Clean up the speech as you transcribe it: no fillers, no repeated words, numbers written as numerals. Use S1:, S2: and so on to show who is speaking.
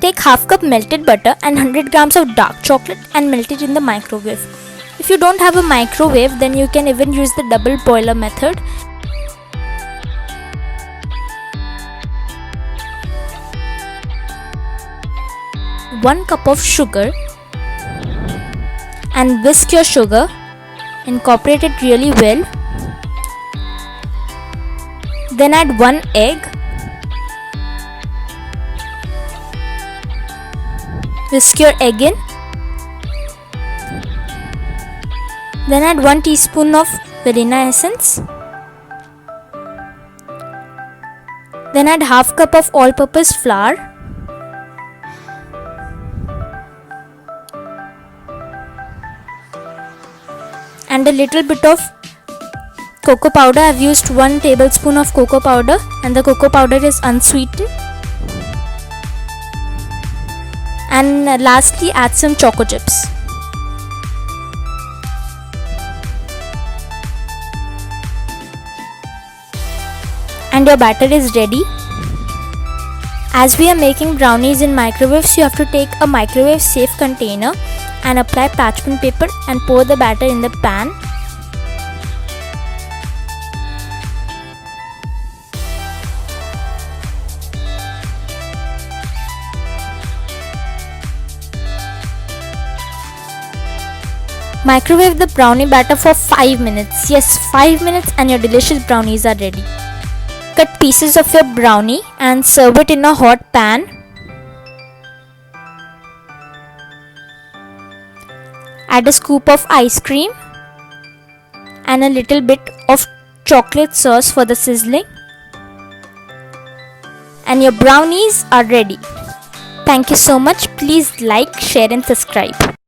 S1: Take half cup melted butter and 100 grams of dark chocolate and melt it in the microwave. If you don't have a microwave, then you can even use the double boiler method. One cup of sugar and whisk your sugar. Incorporate it really well. Then add 1 egg. Whisk your egg in. Then add 1 teaspoon of vanilla essence. Then add half cup of all-purpose flour. And a little bit of cocoa powder. I have used 1 tablespoon of cocoa powder, and the cocoa powder is unsweetened. And lastly, add some choco chips. And your batter is ready. As we are making brownies in microwaves, you have to take a microwave safe container and apply parchment paper and pour the batter in the pan. Microwave the brownie batter for 5 minutes. Yes, 5 minutes and your delicious brownies are ready. Cut pieces of your brownie and serve it in a hot pan. Add a scoop of ice cream and a little bit of chocolate sauce for the sizzling. And your brownies are ready. Thank you so much. Please like, share and subscribe.